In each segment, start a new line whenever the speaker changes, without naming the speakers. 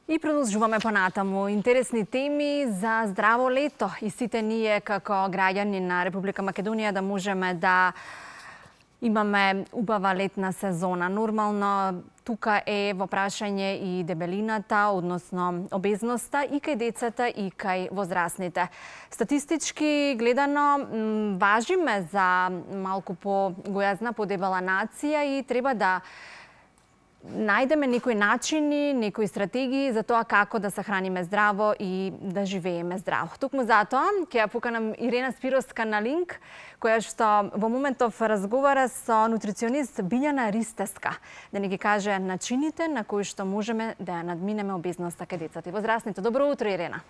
И продолжуваме понатаму. Интересни теми за здраво лето и сите ние како граѓани на Република Македонија да можеме да имаме убава летна сезона. Нормално тука е во прашање и дебелината, односно обезноста и кај децата и кај возрастните. Статистички гледано важиме за малку по-гојазна, подебела нација и треба да најдеме некои начини, некои стратегии за тоа како да се храниме здраво и да живееме здраво. Токму затоа ќе ја поканам Ирена Спировска на линк, која што во моментов разговара со нутриционист Билјана Ристеска, да ни ги каже начините на кои што можеме да ја надминеме обезноста кај децата и возрастните. Добро утро, Ирена.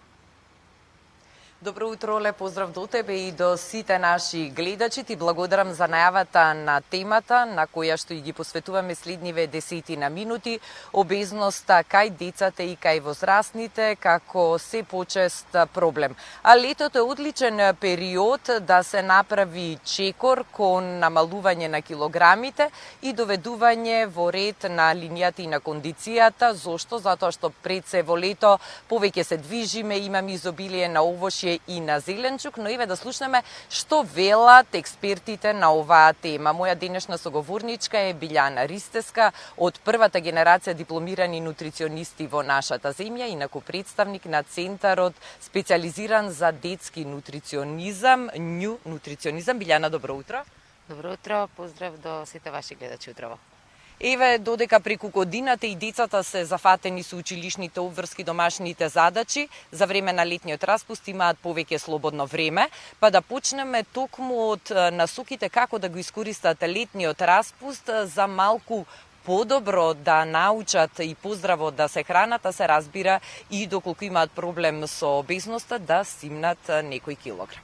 Добро утро, леп поздрав до тебе и до сите наши гледачи. Ти благодарам за најавата на темата на која што и ги посветуваме следниве 10 на минути. Обезноста кај децата и кај возрастните како се почест проблем. А летото е одличен период да се направи чекор кон намалување на килограмите и доведување во ред на линијата и на кондицијата. Зошто? Затоа што пред се во лето повеќе се движиме, имаме изобилие на овошје и на зеленчук, но еве да слушнеме што велат експертите на оваа тема. Моја денешна соговорничка е Билјана Ристеска од првата генерација дипломирани нутриционисти во нашата земја, инаку представник на Центарот специализиран за детски нутриционизам, њу нутриционизам. Билјана, добро утро.
Добро утро, поздрав до сите ваши гледачи утрово.
Еве, додека преку годината и децата се зафатени со училишните обврски, домашните задачи, за време на летниот распуст имаат повеќе слободно време, па да почнеме токму од насоките како да го искористат летниот распуст за малку подобро да научат и поздраво да се хранат, а се разбира и доколку имаат проблем со обезноста да стимнат некој килограм.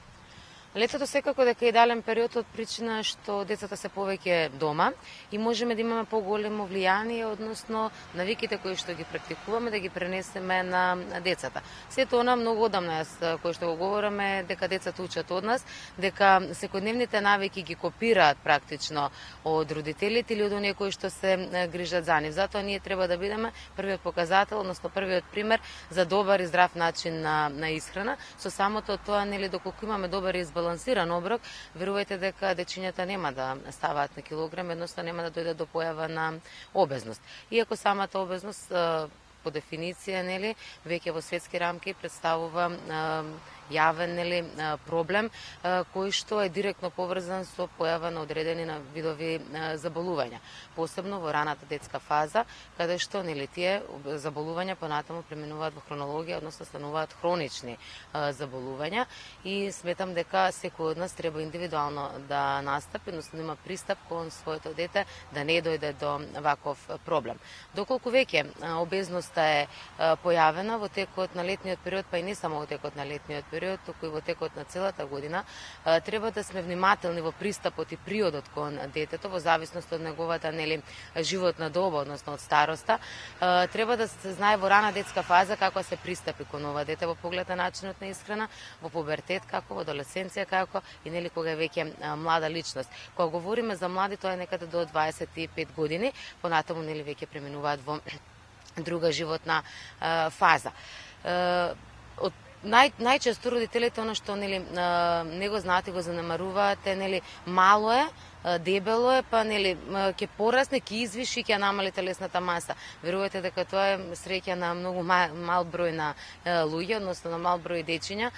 Летото секако дека е идеален период од причина што децата се повеќе дома и можеме да имаме поголемо влијание, односно навиките кои што ги практикуваме да ги пренесеме на децата. Сето она многу одамна кои што го говориме дека децата учат од нас, дека секојдневните навики ги копираат практично од родителите или од оние кои што се грижат за нив. Затоа ние треба да бидеме првиот показател, односно првиот пример за добар и здрав начин на исхрана. Со самото тоа, нели, доколку имаме добар и балансиран оброк, верувајте дека дечињата нема да ставаат на килограм, едноставно нема да дојдат до појава на обезност. Иако самата обезност по дефиниција, нели, веќе во светски рамки представува јавен, нели, проблем кој што е директно поврзан со појава на одредени видови заболувања, посебно во раната детска фаза, каде што, нели, тие заболувања понатаму преминуваат во хронологија, односно стануваат хронични заболувања и сметам дека секој од нас треба индивидуално да настапи, односно да има пристап кон своето дете да не дојде до ваков проблем. Доколку веќе обезноста е појавена во текот на летниот период, па и не само во текот на летниот период, туку и во текот на целата година, треба да сме внимателни во пристапот и приодот кон детето, во зависност од неговата, нели, животна доба, односно од староста. Треба да се знае во рана детска фаза како се пристапи кон ова дете во поглед на начинот на исхрана, во пубертет како, во адолесценција како и, нели, кога е веќе млада личност. Кога говориме за млади, тоа е некаде до 25 години, понатаму, нели, веќе преминуваат во друга животна фаза. Најчесто родителите она што, нели, не го знаат и го занемаруваат е, нели, мало е, дебело е, па, нели, ќе порасне, ќе извиши, ќе намали телесната маса. Верувајте дека тоа е среќа на многу мал број на луѓе, односно на мал број дечиња.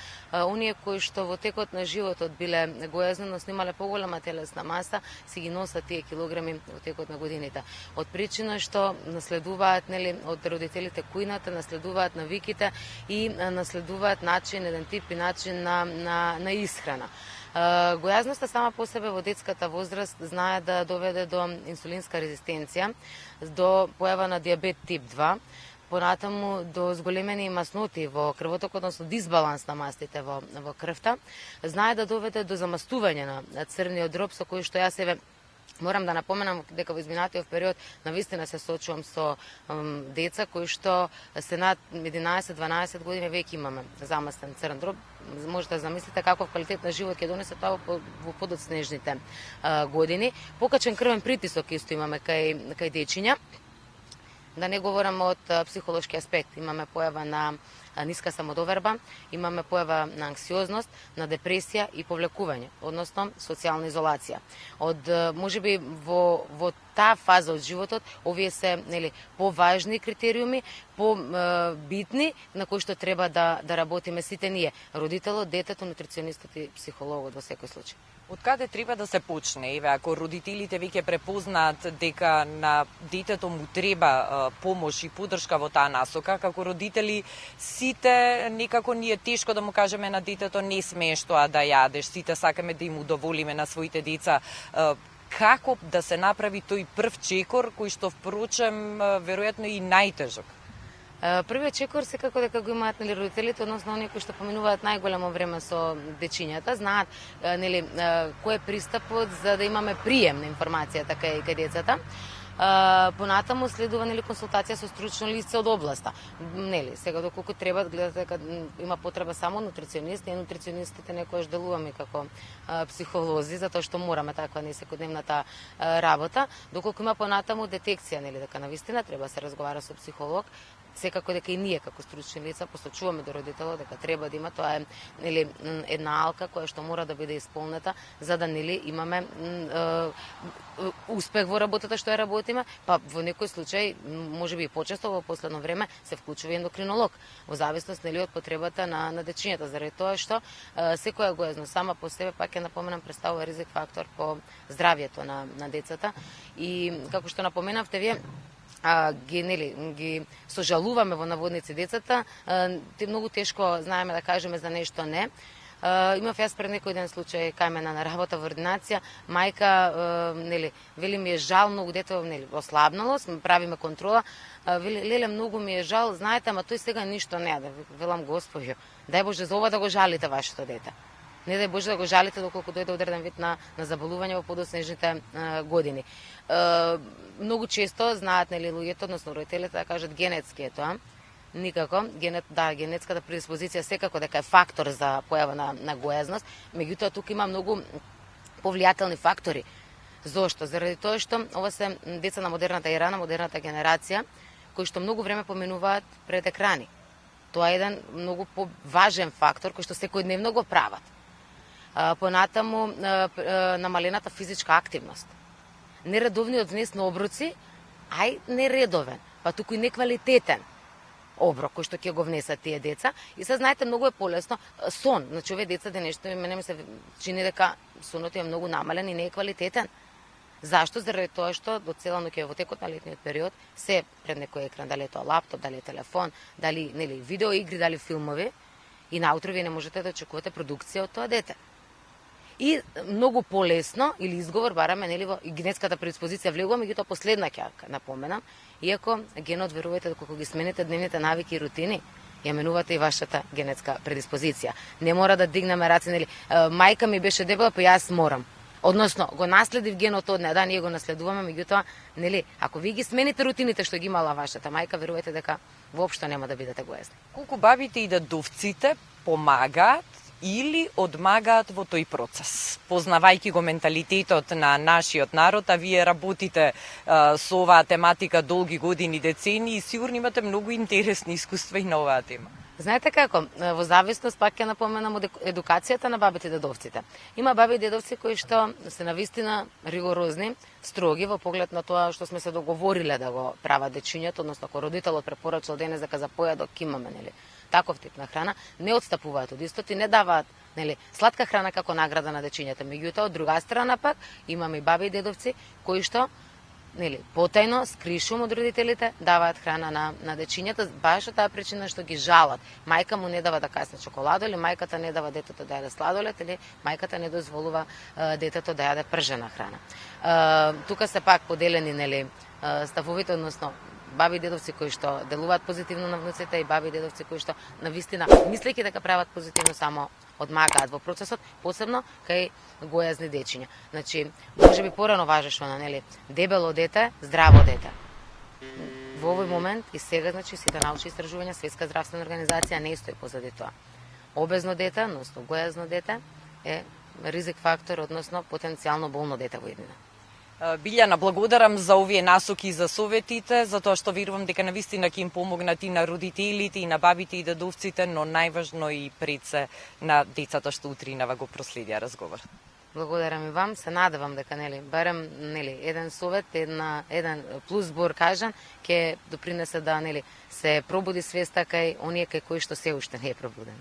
Оние кои што во текот на животот биле гојазни, но снимале поголема телесна маса, си ги носат тие килограми во текот на годините. Од причина што наследуваат, нели, од родителите кујната, наследуваат навиките и наследуваат начин, еден тип и начин на исхрана. Гојазноста сама по себе во детската возраст знае да доведе до инсулинска резистенција, до појава на дијабет тип 2, понатаму до зголемени масноти во крвотокот, односно дисбаланс на мастите во крвта, знае да доведе до замастување на црвниот дроб, со кој што јас еве морам да напоменам дека во изминатиот период навистина се соочувам со деца кои што се над 11-12 години веќе имаме замастен црн дроб. Можете да замислите каков квалитет на живот ќе донесе тоа во подоцнежните години. Покачен крвен притисок исто имаме кај дечиња. Да не говорам од психолошки аспект. Имаме појава на ниска самодоверба, имаме појава на анксиозност, на депресија и повлекување, односно социјална изолација. Можеби во таа фаза од животот, овие се поважни критериуми, побитни, на кои што треба да работиме сите ние, родителот, детето, нутриционистот и психологот во секој случај.
Од каде треба да се почне? Еве, ако родителите веќе препознаат дека на детето му треба помош и поддршка во таа насока, како родители сите некако ни е тешко да му кажеме на детето не смееш тоа да јадеш, сите сакаме да им удоволиме на своите деца. Како да се направи тој прв чекор кој што впрочем веројатно и најтежок?
Првиот чекор секако дека го имаат родителите, односно оние кои што поминуваат најголемо време со дечињата, знаат кој е пристапот за да имаме прием на информацијата кај децата. Понатаму следува консултација со стручно лице од областа. Сега доколку треба гледате дека има потреба само нутриционист, и нутриционистите некојаш делуваме како психолози, затоа што мораме таква секојдневната работа. Доколку има понатаму детекција дека навистина треба да се разговара со психолог, секако дека и ние како стручни лица посочуваме до родителот дека треба да има, тоа е една алка која што мора да биде исполнета за да имаме успех во работата што ја работиме, па во некој случај можеби и почесто во последно време се вклучува и ендокринолог во зависност од потребата на дечињата, заради тоа што секоја гојазност сама по себе, пак ќе напоменам, представува ризик фактор по здравјето на децата и како што напоменавте вие, ги сожалуваме во наводници децата, многу тешко знаеме да кажеме за нешто не. Имав јас пред некој ден случај кај мене на работа во ординација, мајка вели ми е жал, многу дете ослабнало, правиме контрола, вели леле многу ми е жал, знаете, ама тој сега ништо не јаде. Велам Господјо, дај Боже за ова да го жалите вашето дете. Не дај Боже да го жалите доколку дојде одреден вид на заболување во подоснежните години. Многу често знаат луѓето, односно родителите, да кажат генетски е тоа. Никако. Генетската предиспозиција секако дека е фактор за појава на гојазност, меѓутоа тука има многу повлијателни фактори. Зошто? Заради тоа што ова се деца на модерната ера, на модерната генерација, кои што многу време поминуваат пред екрани. Тоа е еден многу поважен фактор кој што секојдневно го прават. Понатаму намалената физичка активност. Нередовниот внес на оброци, нередовен, па туку и неквалитетен оброк кој што ќе го внесат тие деца. И се знаете, многу е полесно сон. Значи овие деца денешто мене ми се чини дека сонот е многу намален и не е квалитетен. Зашто? Заради тоа што до цела ноќ во текот на летниот период се пред некој екран, дали е тоа лаптоп, дали е телефон, дали видеоигри, дали филмови, и наутро вие не можете да очекувате продукција од тоа дете. И многу полесно, или изговор, бараме, во генетската предиспозиција влегува, меѓутоа последна ќе напоменам, иако генот, верувајте, доколку ги смените дневните навики и рутини, ја менувате и вашата генетска предиспозиција. Не мора да дигнеме раце, мајка ми беше дебела, па јас морам. Односно, го наследив генот од неа, ние го наследуваме, меѓутоа, ако ви ги смените рутините што ги имала вашата мајка, верувајте дека воопшто нема да бидете гојазни.
Колку бабите и дедовците помагаат или одмагаат во тој процес? Познавајќи го менталитетот на нашиот народ, а вие работите со оваа тематика долги години, децени и сигурно имате многу интересни искуства и на оваа тема.
Знаете како, во зависност пак ќе напоменам од едукацијата на бабите и дедовците. Има баби и дедовци кои што се навистина ригорозни, строги во поглед на тоа што сме се договориле да го прават дечињето, односно ако родителот препорачал денес дека за појадок имаме, таков тип на храна, не отстапуваат од истото и не даваат сладка храна како награда на дечињата. Меѓутоа, од друга страна пак имаме и баби и дедовци кои што потајно, скришум од родителите, даваат храна на дечињата, баш од таа причина што ги жалат. Мајка му не дава да касне чоколадо, или мајката не дава детето да јаде сладолед, или мајката не дозволува детето да јаде пржена храна. Тука се пак поделени ставовите, односно баби и дедовци кои што делуваат позитивно на внуците и баби и дедовци кои што навистина, мислејќи дека прават позитивно, само одмагаат во процесот, посебно кај гојазни дечиња. Значи, можеби порано важеше на дебело дете, здраво дете. Во овој момент и сега, значи, сите научни истражувања, Светска здравствена организација не стои позади тоа. Обезно дете, односно гојазно дете, е ризик фактор, односно потенцијално болно дете во иднина.
Билјана, благодарам за овие насоки и за советите, затоа што верувам дека навистина ќе им помогнат и на родителите, и на бабите и дедовците, но најважно и пред се на децата што утринава го проследија разговор.
Благодарам и вам, се надевам дека барем еден совет, еден плюс збор кажан ќе допринесе да се пробуди свеста кај оние кај кои што се уште не е пробуден.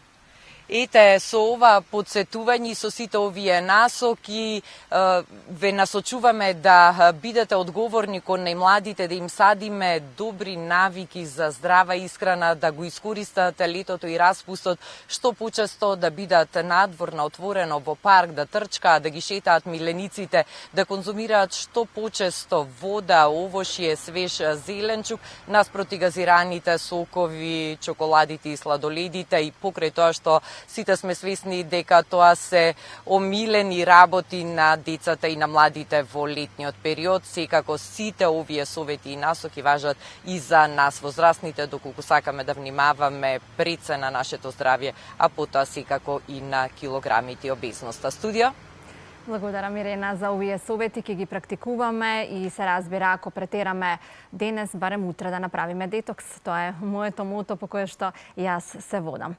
Ете, со ова подсетување и со сите овие насоки ве насочуваме да бидете одговорни кон најмладите, да им садиме добри навики за здрава исхрана, да го искористат летото и распустот, што почесто да бидат надвор на отворено во парк, да трчкаат, да ги шетаат милениците, да конзумираат што почесто вода, овошје, свеж зеленчук, наспроти газираните сокови, чоколадите и сладоледите, и покрај тоа што сите сме свесни дека тоа се омилени работи на децата и на младите во летниот период. Секако сите овие совети и насоки важат и за нас возрастните, доколку сакаме да внимаваме пред се на нашето здравје, а потоа секако и на килограмите и обезноста. Студио?
Благодарам, Ирена, за овие совети, ќе ги практикуваме и се разбира, ако претераме денес, барем утре да направиме детокс. Тоа е моето мото по кое што јас се водам.